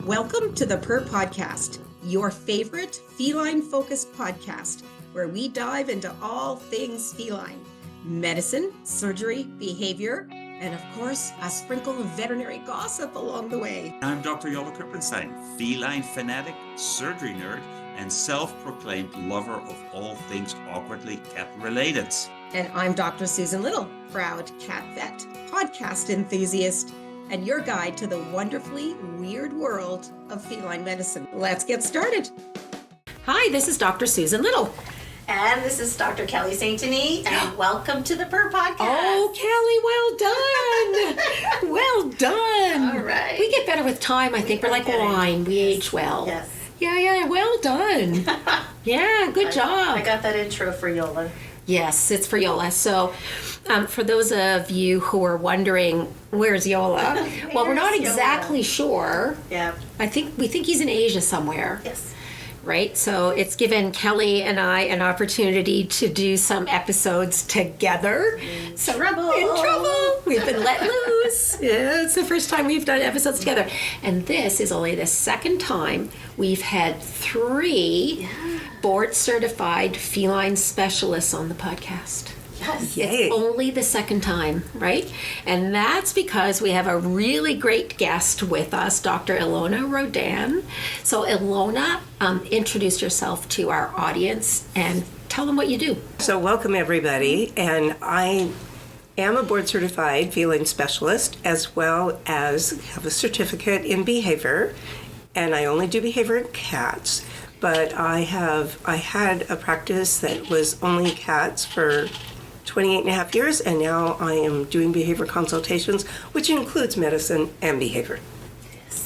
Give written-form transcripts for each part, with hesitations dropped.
Welcome to the Purr Podcast, your favorite feline-focused podcast, where we dive into all things feline, medicine, surgery, behavior, and of course, a sprinkle of veterinary gossip along the way. I'm Dr. Ilona Rodan, feline fanatic, surgery nerd, and self-proclaimed lover of all things awkwardly cat-related. And I'm Dr. Susan Little, proud cat vet, podcast enthusiast, and your guide to the wonderfully weird world of feline medicine. Let's get started. Hi, this is Dr. Susan Little. And this is Dr. Kelly St. Denis, and welcome to the Purr Podcast. Oh, Kelly, well done. Well done. All right. We get better with time, I think. We're like wine. We age well. Yes. Yeah, well done. Yeah, good job. I got that intro for Yola. Yes, it's for Yola. So for those of you who are wondering, where's Yola? Well, we're not exactly sure. Yeah. We think he's in Asia somewhere. Yes. Right? So it's given Kelly and I an opportunity to do some episodes together. In trouble. We've been let loose. Yeah, it's the first time we've done episodes together. And this is only the second time we've had 3 board-certified feline specialists on the podcast. Yes. It's only the second time, right? And that's because we have a really great guest with us, Dr. Ilona Rodan. So Ilona, introduce yourself to our audience and tell them what you do. So welcome everybody, and I am a board-certified feline specialist as well as have a certificate in behavior, and I only do behavior in cats. But I had a practice that was only cats for 28 and a half years, and now I am doing behavior consultations, which includes medicine and behavior.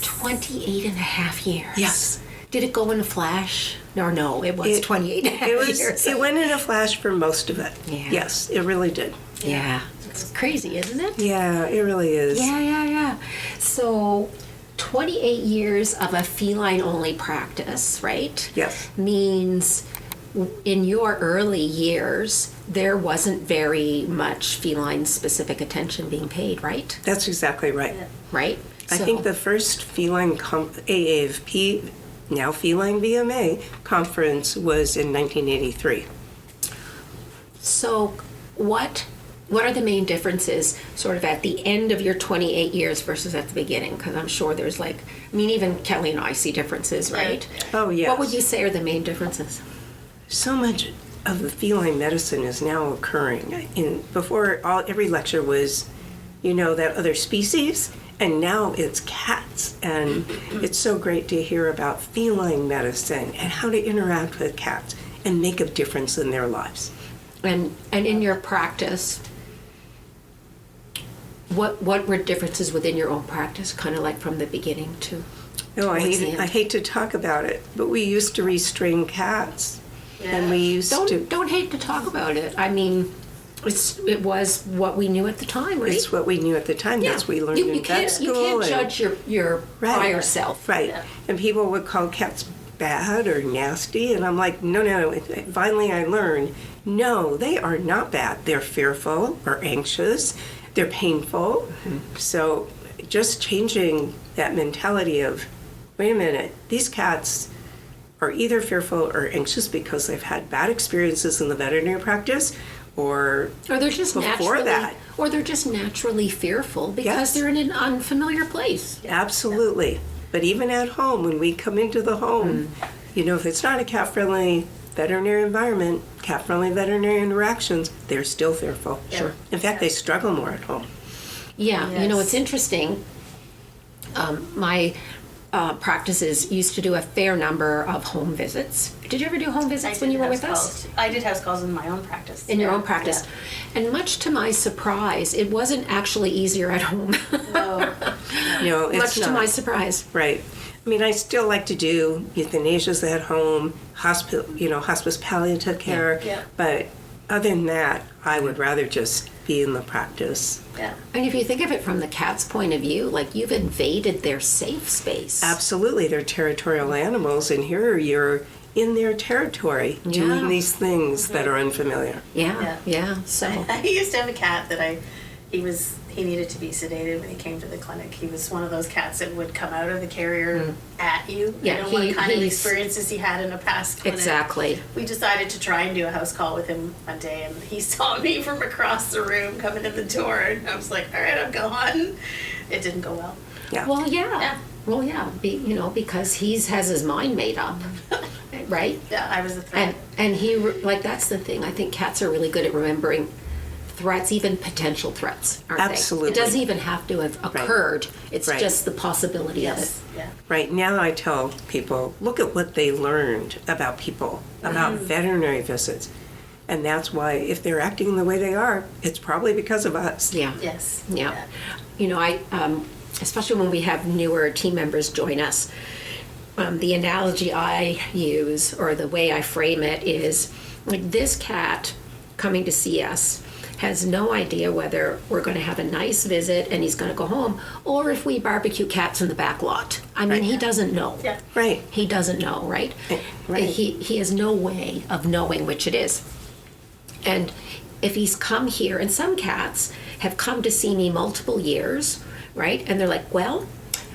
28 and a half years. Yes. Did it go in a flash? No, it was 28 and a half years. It went in a flash for most of it. Yeah. Yes, it really did. Yeah. It's crazy, isn't it? Yeah, it really is. Yeah. So 28 years of a feline-only practice, right? Yes. Means in your early years, there wasn't very much feline-specific attention being paid, right? That's exactly right. Yeah. Right? I think the first feline AAVP, now feline VMA, conference was in 1983. So what are the main differences sort of at the end of your 28 years versus at the beginning? Because I'm sure there's even Kelly and I see differences, right? Oh, yes. What would you say are the main differences? So much of the feline medicine is now occurring. Every lecture was, that other species, and now it's cats. And it's so great to hear about feline medicine and how to interact with cats and make a difference in their lives. And in your practice, what were differences within your own practice, kind of like from the beginning to? No, I hate to talk about it, but we used to restrain cats. Yeah. And we used Don't hate to talk about it. I mean, it was what we knew at the time, right? It's what we knew at the time. That's what we learned in vet school. You can't judge your prior self. Right. Yeah. And people would call cats bad or nasty, and I'm like, no. Finally I learned, no, they are not bad. They're fearful or anxious. They're painful. Mm-hmm. So just changing that mentality of, wait a minute, these cats are either fearful or anxious because they've had bad experiences in the veterinary practice, or they're just naturally fearful because they're in an unfamiliar place. Absolutely. But even at home, when we come into the home, if it's not a cat-friendly veterinary environment, cat-friendly veterinary interactions, they're still fearful. Yeah. Sure. In fact, they struggle more at home. Yeah. Yes. It's interesting. My practices used to do a fair number of home visits. Did you ever do home visits when you were with us? I did house calls in my own practice. In your own practice. Yeah. And much to my surprise, it wasn't actually easier at home. No. No, it's much not. to my surprise. Right. I mean, I still like to do euthanasias at home, hospice palliative care. Yeah. But other than that, I would rather just be in the practice. Yeah. And if you think of it from the cat's point of view, you've invaded their safe space. Absolutely. They're territorial animals, and here you're in their territory doing these things that are unfamiliar. Yeah. So I used to have a cat that he was he needed to be sedated when he came to the clinic. He was one of those cats that would come out of the carrier at you. Yeah, I don't know what kind of experiences he had in a past clinic. Exactly. We decided to try and do a house call with him one day, and he saw me from across the room coming in the door, and I was like, all right, I'm gone. It didn't go well. Yeah. Well, yeah. Yeah. Well, yeah. Because has his mind made up, right? Yeah, I was a threat. And he that's the thing. I think cats are really good at remembering threats, even potential threats, aren't Absolutely. they? It doesn't even have to have occurred. It's Right. just the possibility of it. Yes, yeah. Right now, I tell people, look at what they learned about people, about veterinary visits. And that's why, if they're acting the way they are, it's probably because of us. Yeah. Yes. Yeah. I especially when we have newer team members join us, the analogy I use, or the way I frame it, is like this cat coming to see us has no idea whether we're going to have a nice visit and he's going to go home, or if we barbecue cats in the back lot. I mean, he doesn't know. Yeah. Right. He doesn't know, right? Right. He has no way of knowing which it is. And if he's come here, and some cats have come to see me multiple years, right? And they're like, well,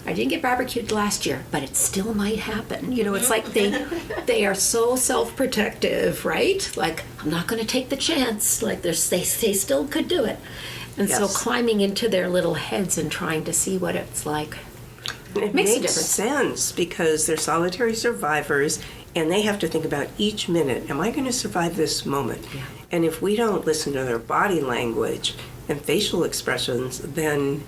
I didn't get barbecued last year, but it still might happen. It's like they are so self-protective, right? Like, I'm not going to take the chance. Like, they still could do it. And so Yes. climbing into their little heads and trying to see what it's like. It Makes a makes difference. sense because they're solitary survivors and they have to think about each minute, am I going to survive this moment? Yeah. And if we don't listen to their body language and facial expressions, then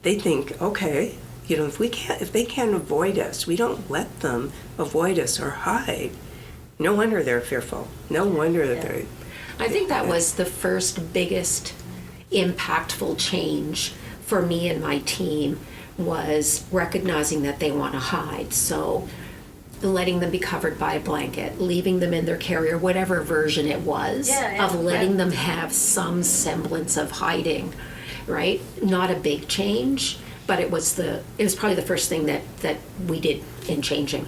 they think, okay, if they can't avoid us, we don't let them avoid us or hide. No wonder they're fearful. No wonder that they're... I think that was the first biggest impactful change for me and my team, was recognizing that they want to hide. So letting them be covered by a blanket, leaving them in their carrier, whatever version it was, of letting them have some semblance of hiding, right? Not a big change, but it was probably the first thing that we did in changing,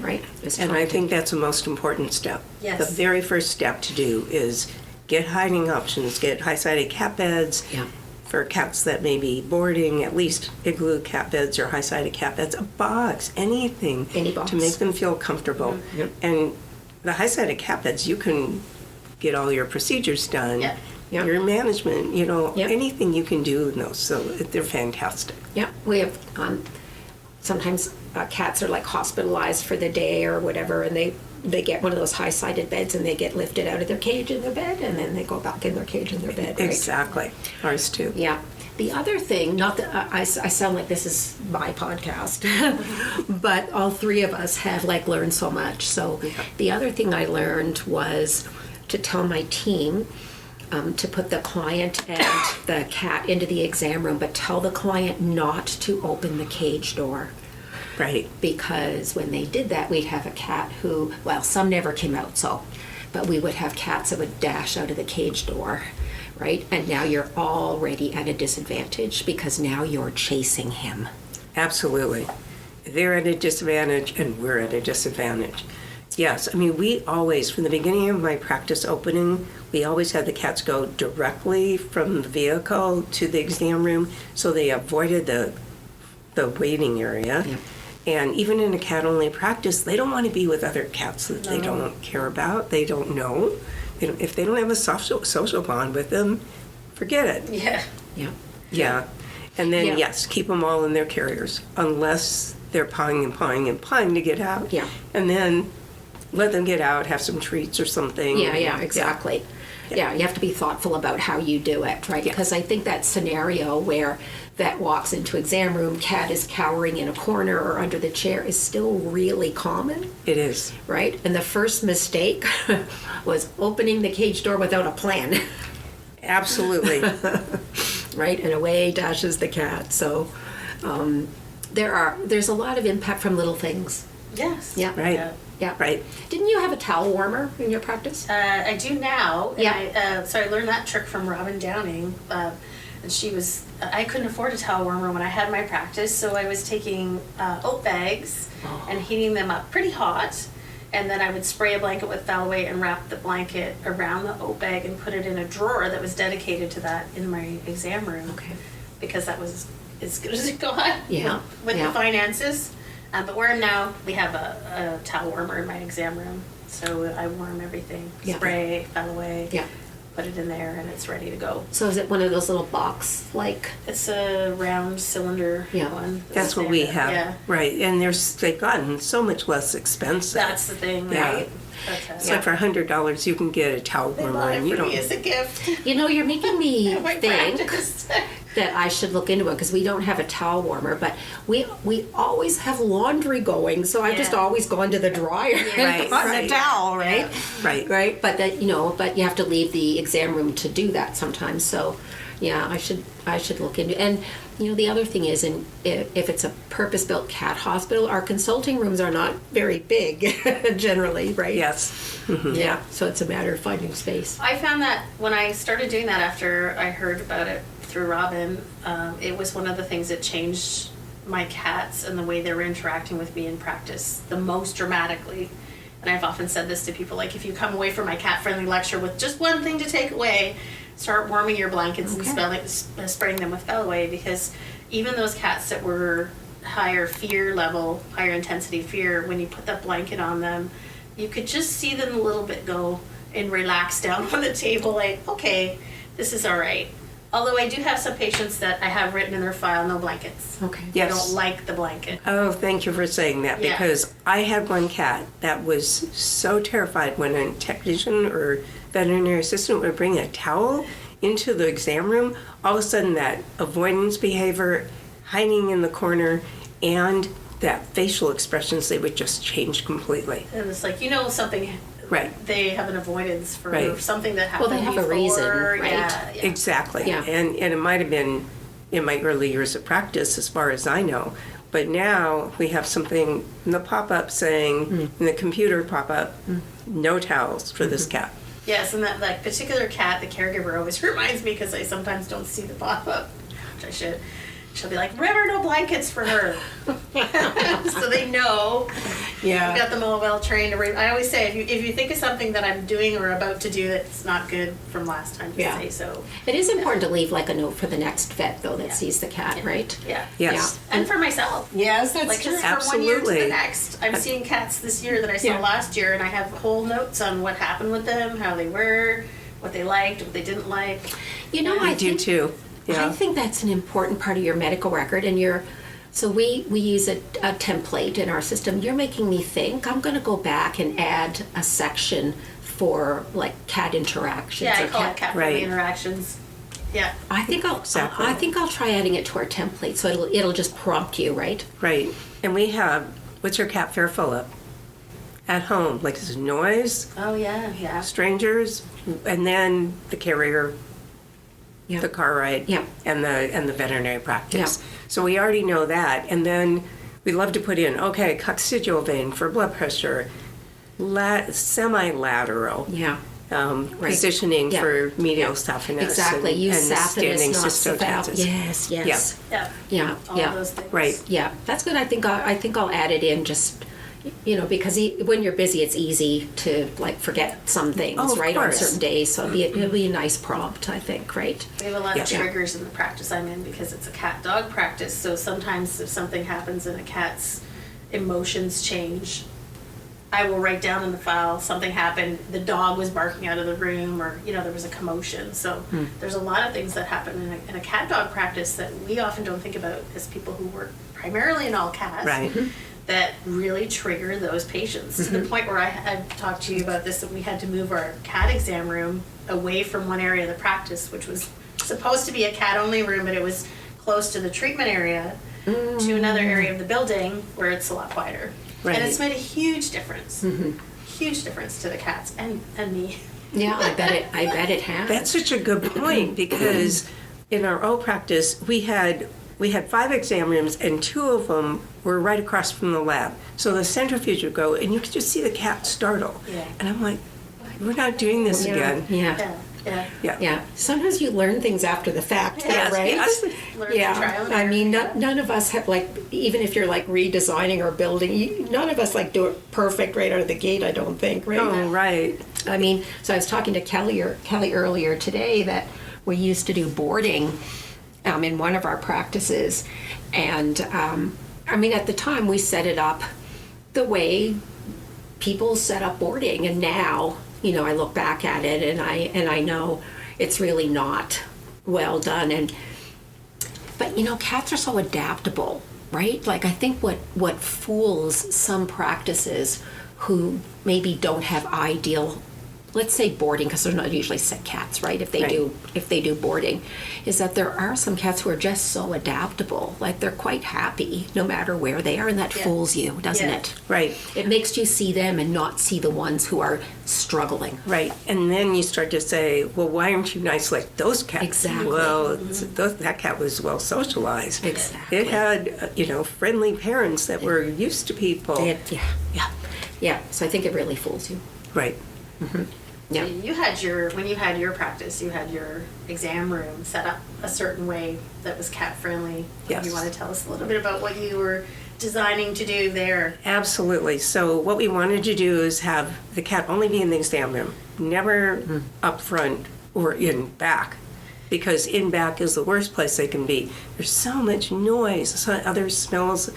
right? And I think that's the most important step. Yes. The very first step to do is get hiding options, get high-sided cat beds. Yeah. For cats that may be boarding, at least igloo cat beds or high-sided cat beds, a box, anything Any box. to make them feel comfortable. Yep. And the high-sided cat beds, you can get all your procedures done, Yeah. Yep. your management, Yep. anything you can do in those. So they're fantastic. Yeah, we have sometimes cats are like hospitalized for the day or whatever, and they get one of those high-sided beds and they get lifted out of their cage in their bed, and then they go back in their cage in their bed, right? Exactly. Ours too. Yeah. The other thing, not that I sound like this is my podcast, but all three of us have learned so much. So the other thing I learned was to tell my team to put the client and the cat into the exam room, but tell the client not to open the cage door. Right. Because when they did that, we'd have a cat who, well, some never came out, but we would have cats that would dash out of the cage door, right? And now you're already at a disadvantage because now you're chasing him. Absolutely. They're at a disadvantage and we're at a disadvantage. Yes, I mean, we always, from the beginning of my practice opening, we always had the cats go directly from the vehicle to the exam room, so they avoided the waiting area. Yeah. And even in a cat-only practice, they don't want to be with other cats that they don't care about, they don't know. If they don't have a social bond with them, forget it. Yeah. Yeah. Yeah. And then, Yeah. yes, keep them all in their carriers, unless they're pawing and pawing and pawing to get out. Yeah. And then let them get out, have some treats or something. Yeah, exactly. Yeah, you have to be thoughtful about how you do it, right? Yeah. Because I think that scenario where vet walks into exam room, cat is cowering in a corner or under the chair is still really common, It is. right? And the first mistake was opening the cage door without a plan, Absolutely. right? And away dashes the cat. So there's a lot of impact from little things. Yes. Yeah. Right. Yeah. Yeah. Right. Didn't you have a towel warmer in your practice? I do now. And Yeah. so I learned that trick from Robin Downing. And I couldn't afford a towel warmer when I had my practice, so I was taking oat bags and heating them up pretty hot. And then I would spray a blanket with Fallaway and wrap the blanket around the oat bag and put it in a drawer that was dedicated to that in my exam room. Okay. because that was as good as it got. Yeah. With Yeah. the finances. But where I'm now, we have a towel warmer in my exam room. So I warm everything. Yeah. Spray, fell away. Yeah. Put it in there and it's ready to go. So is it one of those little box like? It's a round cylinder Yeah. one. That's what we have. Yeah. Right. And they've gotten so much less expensive. That's the thing, Yeah. right? It's like for $100 you can get a towel They warmer bought it and you for don't. me as a gift. You know, you're making me My think practice. that I should look into it because we don't have a towel warmer, but we always have laundry going, so I've just Yeah. always gone to the dryer Right, and gotten right. a towel, right? Right. Right, but that but you have to leave the exam room to do that sometimes. So, yeah, I should look into. And the other thing is, if it's a purpose-built cat hospital, our consulting rooms are not very big generally, right? Yes. Yeah, so it's a matter of finding space. I found that when I started doing that after I heard about it through Robin, it was one of the things that changed my cats and the way they were interacting with me in practice the most dramatically. And I've often said this to people, like, if you come away from my cat-friendly lecture with just one thing to take away, start warming your blankets and spraying them with Fellaway, because even those cats that were higher fear level, higher intensity fear, when you put that blanket on them, you could just see them a little bit go and relax down on the table, like, okay, this is all right. Although I do have some patients that I have written in their file, no blankets. Okay. They Yes. don't like the blanket. Oh, thank you for saying that, Yeah. because I had one cat that was so terrified when a technician or veterinary assistant would bring a towel into the exam room. All of a sudden, that avoidance behavior, hiding in the corner, and that facial expressions, they would just change completely. And it's like, something, Right. they have an avoidance for Right. something that Well, happened they have a before. reason, right? Yeah. Exactly. Yeah. And it might have been in my early years of practice, as far as I know. But now we have something in the pop-up saying, in the computer pop-up, no towels for this cat. Yes, and that particular cat, the caregiver always reminds me, because I sometimes don't see the pop-up, which I should. She'll be like, "Remember, no blankets for her." So they know. Yeah. I've got them all well trained. I always say, if you think of something that I'm doing or about to do that's not good from last time, just say so. It is important to leave like a note for the next vet though that sees the cat, right? Yeah. Yes. And for myself. Yes, that's Like just from one year to Absolutely. the next. I'm seeing cats this year that I saw Yeah. last year, and I have whole notes on what happened with them, how they were, what they liked, what they didn't like. I I do think too. Yeah. I think that's an important part of your medical record, and so we use a template in our system. You're making me think. I'm going to go back and add a section for like cat interactions. Yeah, I or call it cat-friendly Right. interactions. Yeah. I think Exactly. I think I'll try adding it to our template, so it'll just prompt you, right? Right. And we have, what's your cat fearful of? At home, like this noise, Oh yeah, yeah. strangers, and then the carrier, Yeah. the car ride, Yeah. and the veterinary practice. Yeah. So we already know that, and then we love to put in coccygeal vein for blood pressure, semi-lateral Yeah. positioning Yeah. for medial saphenous, Exactly. and, Use and saphenous, not cystotaxis. Yes. Yes. Yeah. Yeah. All Yeah. of those things. Right. Yeah, that's good. I think I'll add it in just, because when you're busy, it's easy to like forget some things, Oh, of right, course. on certain days. So it'll be a nice prompt, I think, right? We have a lot of Yeah. triggers in the practice I'm in because it's a cat-dog practice. So sometimes if something happens and a cat's emotions change, I will write down in the file something happened, the dog was barking out of the room, or there was a commotion. So there's a lot of things that happen in a cat-dog practice that we often don't think about as people who work primarily in all cats. Right. That really trigger those patients to the point where I talked to you about this, that we had to move our cat exam room away from one area of the practice, which was supposed to be a cat only room, but it was close to the treatment area, to another area of the building where it's a lot quieter. Right. And it's made a huge difference. Huge difference to the cats and me. Yeah, I bet it has. That's such a good point, because in our old practice we had 5 exam rooms, and 2 of them were right across from the lab. So the centrifuge would go, and you could just see the cat startle. Yeah. And I'm like, we're not doing this again. Yeah. Yeah. Yeah. Yeah. Sometimes you learn things after the fact, though, Yes, right? yes. Learn from trial Yeah. and I error. mean, none of us have even if you're like redesigning or building, none of us like do it perfect right out of the gate. I don't think, right? Oh, right. I mean, so I was talking to Kelly earlier today that we used to do boarding, in one of our practices. And at the time we set it up the way people set up boarding, and now, I look back at it and I know it's really not well done. But cats are so adaptable, right? Like, I think what fools some practices who maybe don't have ideal, let's say boarding, because they're not usually sick cats, right? If they do boarding, is that there are some cats who are just so adaptable. Like, they're quite happy no matter where they are, and that fools you, doesn't it? Right. It makes you see them and not see the ones who are struggling. Right. And then you start to say, well, why aren't you nice like those cats? Exactly. Well, that cat was well socialized. Exactly. It had, friendly parents that were used to people. Yeah. So I think it really fools you. Right. Mm-hmm. Yeah. When you had your practice, you had your exam room set up a certain way that was cat friendly. Yes. You want to tell us a little bit about what you were designing to do there? Absolutely. So what we wanted to do is have the cat only be in the exam room, never up front or in back, because in back is the worst place they can be. There's so much noise, other smells,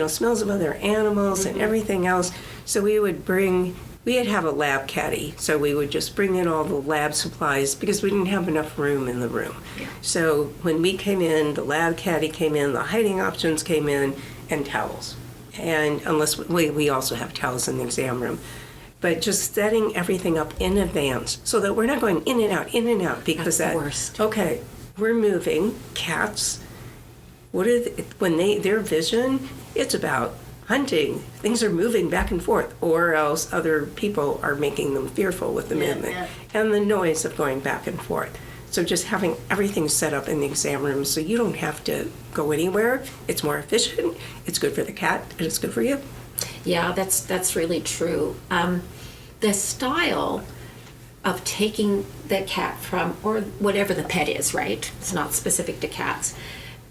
smells of other animals and everything else. So we'd have a lab caddy, so we would just bring in all the lab supplies because we didn't have enough room in the room. Yeah. So when we came in, the lab caddy came in, the hiding options came in, and towels. And unless we also have towels in the exam room. But just setting everything up in advance so that we're not going in and out, because that's the worst. Okay, we're moving. Cats, their vision, it's about hunting. Things are moving back and forth, or else other people are making them fearful with the movement and the noise of going back and forth. So just having everything set up in the exam room so you don't have to go anywhere. It's more efficient. It's good for the cat, and it's good for you. Yeah, that's really true. The style of taking the cat from, or whatever the pet is, right? It's not specific to cats.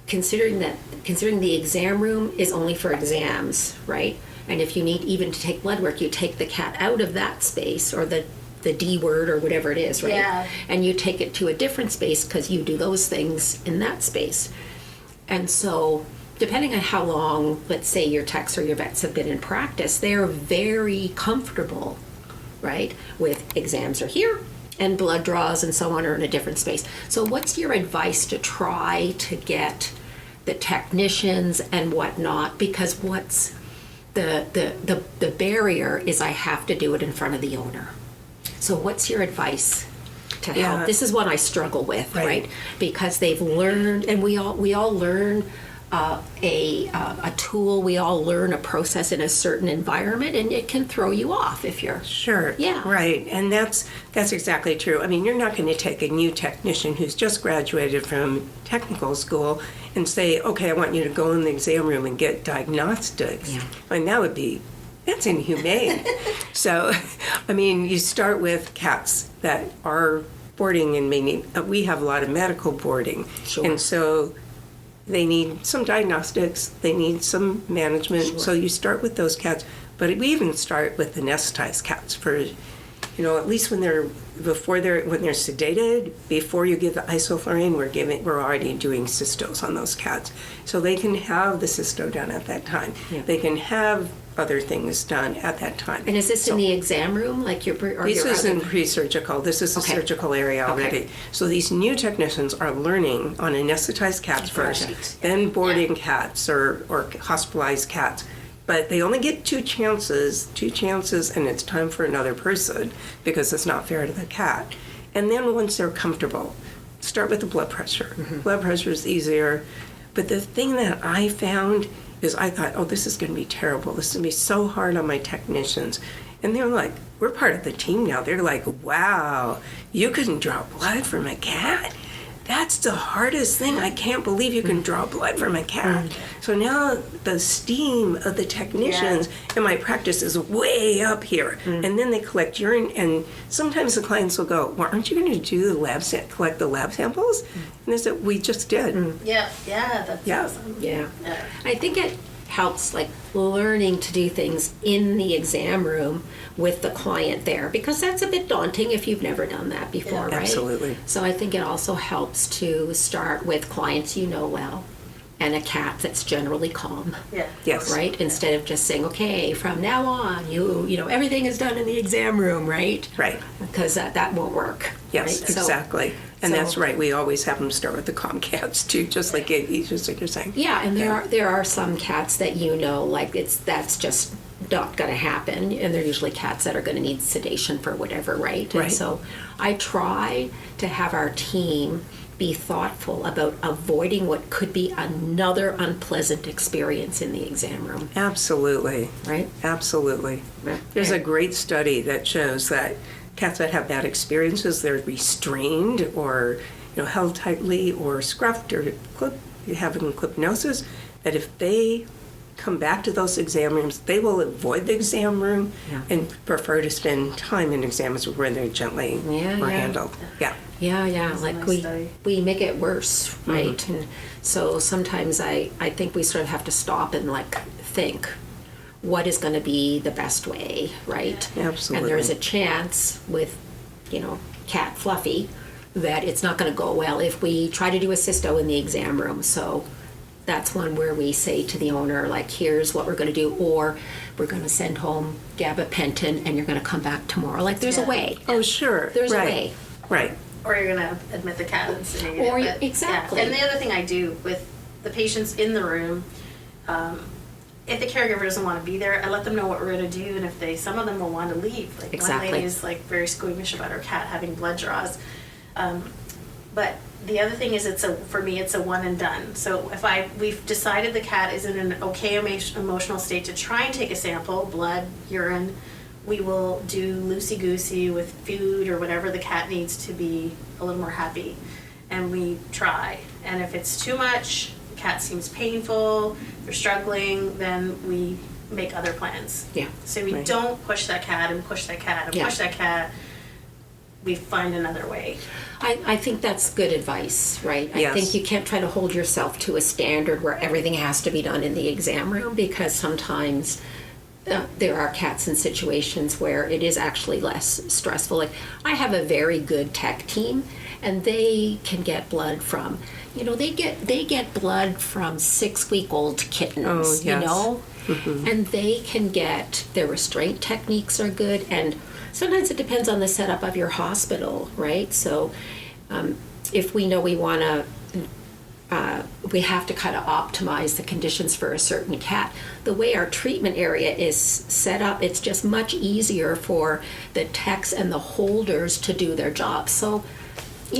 Considering the exam room is only for exams, right? And if you need even to take blood work, you take the cat out of that space, or the D word or whatever it is, right? Yeah. And you take it to a different space because you do those things in that space. And so, depending on how long, let's say, your techs or your vets have been in practice, they're very comfortable, right, with exams are here and blood draws and so on are in a different space. So what's your advice to try to get the technicians and whatnot? Because what's the barrier is I have to do it in front of the owner. So what's your advice to help? This is what I struggle with, right? Because they've learned, and we all learn a tool, we all learn a process in a certain environment, and it can throw you off if you're... Sure. Yeah. Right. And that's exactly true. I mean, you're not going to take a new technician who's just graduated from technical school and say, okay, I want you to go in the exam room and get diagnostics. Yeah. I mean, that's inhumane. So, I mean, you start with cats that are boarding, and we have a lot of medical boarding. Sure. And so they need some diagnostics, they need some management. Sure. So you start with those cats, but we even start with anesthetized cats for, at least when they're sedated, before you give the isoflurane, we're already doing cystos on those cats. So they can have the cysto done at that time. Yeah. They can have other things done at that time. And is this in the exam room, like this is in pre-surgical. This is the surgical area already. Okay. So these new technicians are learning on anesthetized cats first, then boarding cats or hospitalized cats. But they only get two chances, and it's time for another person because it's not fair to the cat. And then once they're comfortable, start with the blood pressure. Mm-hmm. Blood pressure is easier. But the thing that I found is I thought, oh, this is going to be terrible. This is going to be so hard on my technicians. And they're like, we're part of the team now. They're like, wow, you couldn't draw blood from a cat? That's the hardest thing. I can't believe you can draw blood from a cat. So now the esteem of the technicians in my practice is way up here. And then they collect urine, and sometimes the clients will go, well, aren't you going to do the collect the lab samples? And they said, we just did. Yeah, that's awesome. Yeah. I think helps like learning to do things in the exam room with the client there, because that's a bit daunting if you've never done that before, right? Absolutely. So I think it also helps to start with clients you know well and a cat that's generally calm. Yeah. Yes. Right? Instead of just saying, okay, from now on, you know, everything is done in the exam room, right? Right. Because that won't work. Yes, right? So- exactly. And so- that's right. We always have them start with the calm cats too, just like you're saying. Yeah, and there are some cats that you know, like that's just not going to happen, and they're usually cats that are going to need sedation for whatever, right? Right. And so I try to have our team be thoughtful about avoiding what could be another unpleasant experience in the exam room, Absolutely. right? Absolutely. Right. There's a great study that shows that cats that have bad experiences, they're restrained or held tightly or scruffed or having clipped noses, that if they come back to those exam rooms, they will avoid the exam room and prefer to spend time in exams where they're gently handled. Yeah. Yeah, That's a like nice study. we make it worse, right? And so sometimes I think we sort of have to stop and like think, what is going to be the best way, right? Absolutely. And there's a chance with, cat Fluffy, that it's not going to go well if we try to do a cysto in the exam room. So that's one where we say to the owner, like, here's what we're going to do, or we're going to send home gabapentin and you're going to come back tomorrow. Like, there's a way. Oh, sure. There's right. a way. Right. Or you're going to admit the cat and sedate Or it. exactly. Yeah. And the other thing I do with the patients in the room, if the caregiver doesn't want to be there, I let them know what we're going to do, and if some of them will want to leave. Like Exactly. one lady is like very squeamish about her cat having blood draws, but the other thing is for me it's a one and done. So if we've decided the cat is in an okay emotional state to try and take a sample, blood, urine, we will do loosey-goosey with food or whatever the cat needs to be a little more happy, and we try. And if it's too much, the cat seems painful, they're struggling, then we make other plans. Yeah. So we Right. don't push that cat and push that cat and Yeah. push that cat. We find another way. I think that's good advice, right? I Yes. think you can't try to hold yourself to a standard where everything has to be done in the exam room, because sometimes there are cats in situations where it is actually less stressful. Like, I have a very good tech team, and they can get blood from, they get blood from 6-week-old kittens, Oh, yes. and they can get, their restraint techniques are good, and sometimes it depends on the setup of your hospital, right? So if we know we want to, we have to kind of optimize the conditions for a certain cat. The way our treatment area is set up, it's just much easier for the techs and the holders to do their job. So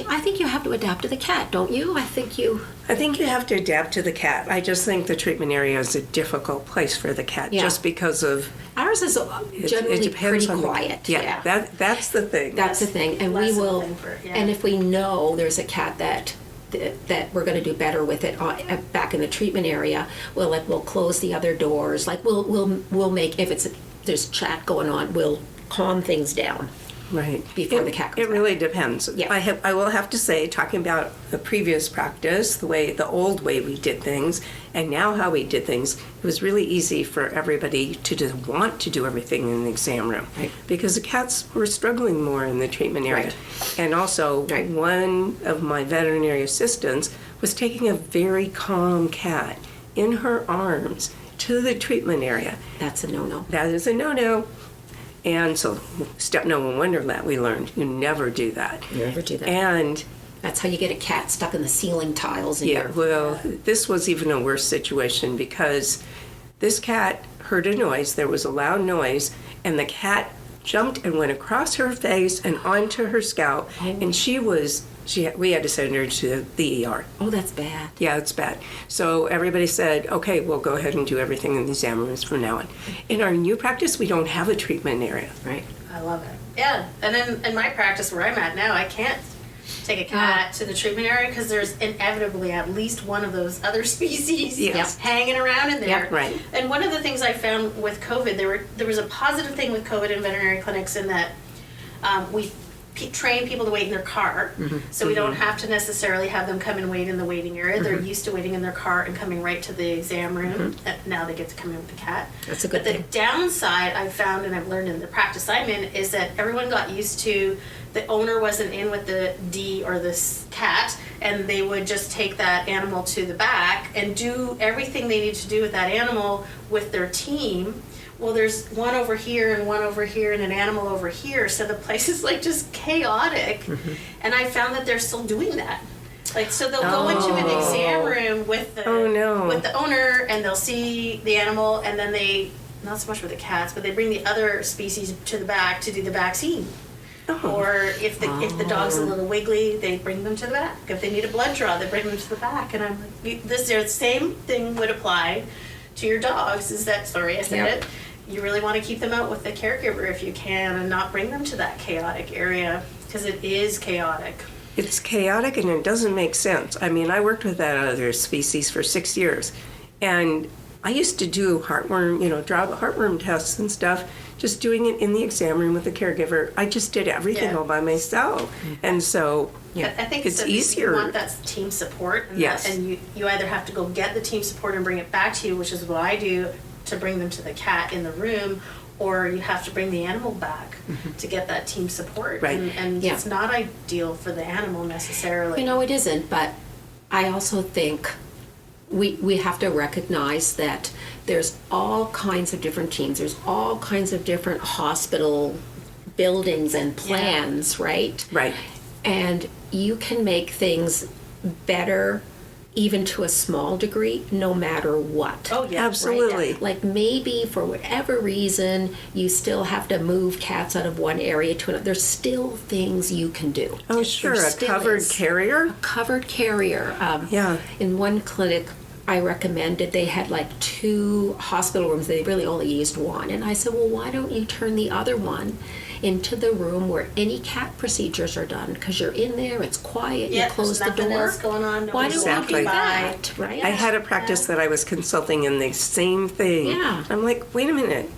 I think you have to adapt to the cat, don't you? I think you have to adapt to the cat. I just think the treatment area is a difficult place for the cat, Yeah. just because of ours is it generally depends pretty on quiet. Yeah, that's the thing. That's the thing, and we Less of a will. thing for it, yeah. And if we know there's a cat that we're going to do better with it back in the treatment area, we'll close the other doors. Like we'll make, if there's chat going on, we'll calm things down. Right. Before the cat comes It really depends. Yeah. I will have to say, talking about the previous practice, the old way we did things, and now how we did things, it was really easy for everybody to just want to do everything in the exam room. Right. Because the cats were struggling more in the treatment area. Right. And also, Right. one of my veterinary assistants was taking a very calm cat in her arms to the treatment area. That's a no-no. That is a no-no. And so, no wonder that we learned, you never do that. You never do that. And That's how you get a cat stuck in the ceiling tiles. In yeah, your, well, this was even a worse situation because this cat heard a noise, there was a loud noise, and the cat jumped and went across her face and onto her scalp, and we had to send her to the ER. Oh, that's bad. Yeah, it's bad. So everybody said, okay, we'll go ahead and do everything in the exam rooms from now on. In our new practice, we don't have a treatment area. Right. I love it. Yeah, and then in my practice where I'm at now, I can't take a cat to the treatment area because there's inevitably at least one of those other species Yes. hanging around in there. Yep, right. And one of the things I found with COVID, there was a positive thing with COVID in veterinary clinics in that we train people to wait in their car, so we don't have to necessarily have them come and wait in the waiting area. They're used to waiting in their car and coming right to the exam room. Now they get to come in with the cat. That's a good But thing. the downside I've found, and I've learned in the practice I'm in, is that everyone got used to the owner wasn't in with the D or the cat, and they would just take that animal to the back and do everything they need to do with that animal with their team. Well, there's one over here and one over here and an animal over here, so the place is like just chaotic. And I found that they're still doing that. Like, so they'll go into an exam room with the with the owner, and they'll see the animal, and then they, not so much with the cats, but they bring the other species to the back to do the vaccine. Or if the dog's a little wiggly, they bring them to the back. If they need a blood draw, they bring them to the back. And I'm like, the same thing would apply to your dogs. Is that, sorry, I said it. You really want to keep them out with the caregiver if you can, and not bring them to that chaotic area, because it is chaotic. It's chaotic and it doesn't make sense. I mean, I worked with that other species for 6 years, and I used to do heartworm, draw heartworm tests and stuff, just doing it in the exam room with the caregiver. I just did everything all by myself. And so I think it's easier. You want that team support. And and you either have to go get the team support and bring it back to you, which is what I do to bring them to the cat in the room, or you have to bring the animal back to get that team support. Right. And it's not ideal for the animal necessarily. It isn't, but I also think we have to recognize that there's all kinds of different teams. There's all kinds of different hospital buildings and plans, right? Right. And you can make things better even to a small degree, no matter what. Oh, yeah. Absolutely. Right? Like maybe for whatever reason, you still have to move cats out of one area to another. There's still things you can do. Oh, sure. There A still covered is. carrier? Covered carrier. In one clinic I recommended, they had like 2 hospital rooms. They really only used one. And I said, well, why don't you turn the other one into the room where any cat procedures are done? Because you're in there, it's quiet, you close the nothing door. else going on. Why don't Exactly. we do that, right? I had a practice that I was consulting in the same thing. Yeah. I'm like, wait a minute.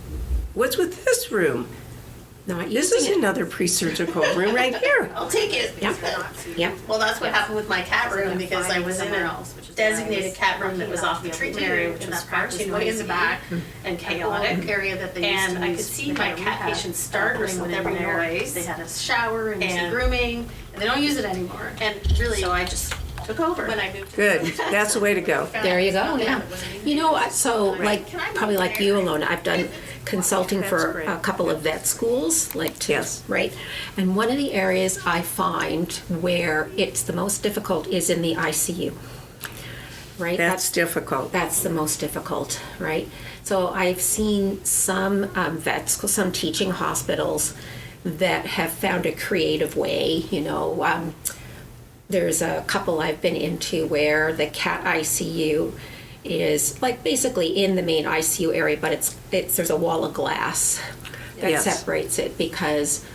What's with this room? Not This using is it. another pre-surgical room right here. I'll take it. Yep. Well, that's what happened with my cat room, because I was in a designated cat room that was off the treatment area, which was far too noisy in the back and chaotic area that they used to use. And I could see my cat patients startling with every noise. They had a shower and easy grooming, and they don't use it anymore. And really, so I just took over when I moved. Good. That's the way to go. There you go, yeah. So like, probably like you, Ilona, I've done consulting for a couple of vet schools, like two, Yes. right? And one of the areas I find where it's the most difficult is in the ICU, right? That's difficult. That's the most difficult, right? So I've seen some vet schools, some teaching hospitals that have found a creative way, there's a couple I've been into where the cat ICU is like basically in the main ICU area, but it's there's a wall of glass that separates it, because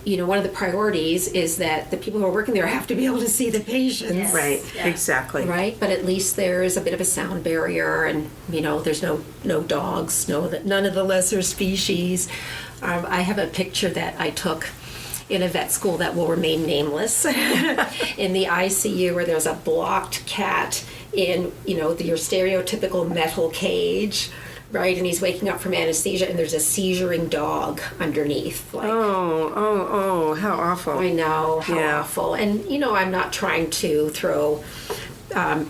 one of the priorities is that the people who are working there have to be able to see the patients. Right. Yeah. Exactly. Right, but at least there's a bit of a sound barrier, and there's no dogs, none of the lesser species. I have a picture that I took in a vet school that will remain nameless in the ICU, where there's a blocked cat in your stereotypical metal cage, right? And he's waking up from anesthesia, and there's a seizuring dog underneath. Like, how awful. I know, how awful. And I'm not trying to throw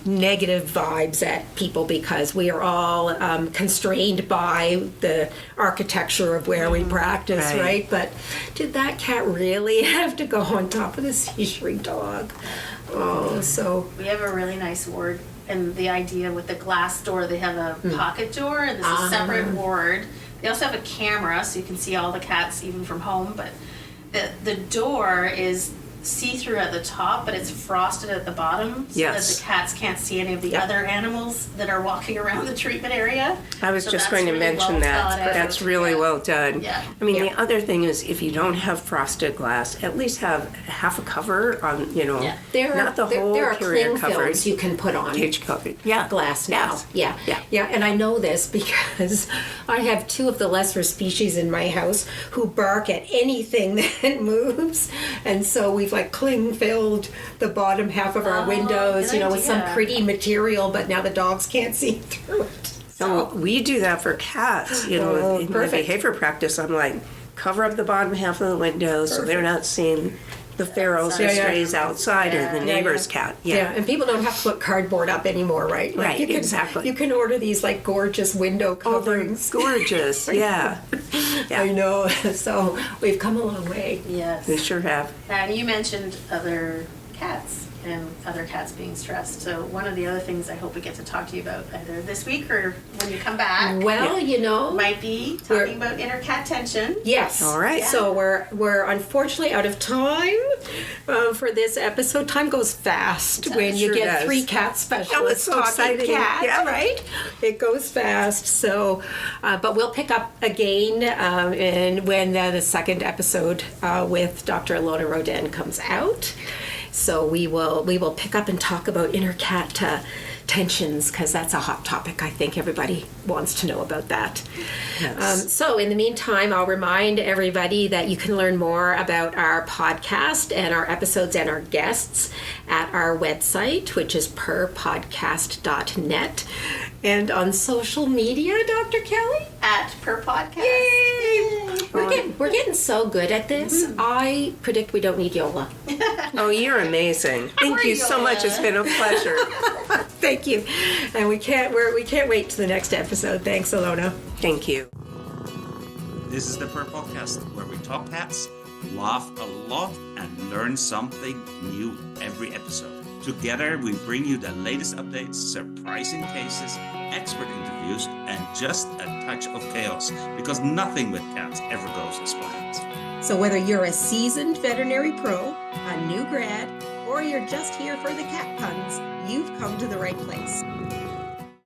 negative vibes at people, because we are all constrained by the architecture of where we practice, right? But did that cat really have to go on top of the seizuring dog? Oh, so we have a really nice ward, and the idea with the glass door, they have a pocket door, and there's a separate ward. They also have a camera, so you can see all the cats even from home, but the door is see-through at the top, but it's frosted at the bottom so Yes. that the cats can't see any of the other animals that are walking around the treatment area. I was So just that's going to really mention well that. thought out. That's really Yeah. well done. Yeah. I mean, Yeah. the other thing is if you don't have frosted glass, at least have half a cover on, Yeah. not the whole there are carrier cling covered. films you can put on Cage covered. Yeah. glass now. Yes. Yeah. And I know this because I have 2 of the lesser species in my house who bark at anything that moves, and so we've like cling filled the bottom half of our Oh, windows, good with some idea. pretty material, but now the dogs can't see through it. So we do that for cats. In my perfect. behavior practice, I'm like, cover up the bottom half of the window so they're not seeing the ferals or Yeah, yeah. strays outside or the neighbor's cat. Yeah, and people don't have to put cardboard up anymore, right? Right, you can, exactly. You can order these like gorgeous window Oh, they're coverings. gorgeous. Yeah. I know. So we've come a long way. Yes. They sure have. And you mentioned other cats and other cats being stressed. So one of the other things I hope we get to talk to you about either this week or when you come back Well, might be We're- talking about inner cat tension. Yes. All right. So we're unfortunately out of time for this episode. Time goes fast when you sure get does. 3 cat specialists so talking exciting. cat, Yeah. right? It goes fast. So, but we'll pick up again and when the second episode with Dr. Ilona Rodan comes out. So we will pick up and talk about inner cat tensions because that's a hot topic. I think everybody wants to know about that. Yes. So in the meantime, I'll remind everybody that you can learn more about our podcast and our episodes and our guests at our website, which is purrpodcast.net, and on social media, Dr. Kelly. At Purr Podcast. Yay! We're getting so good at this. I predict we don't need Yola. Oh, you're amazing. Thank you so much. It's been a pleasure. Thank you, and we can't wait to the next episode. Thanks, Ilona. Thank you. This is the Purr Podcast, where we talk cats, laugh a lot, and learn something new every episode. Together, we bring you the latest updates, surprising cases, expert interviews, and just a touch of chaos, because nothing with cats ever goes as planned. So whether you're a seasoned veterinary pro, a new grad, or you're just here for the cat puns, you've come to the right place.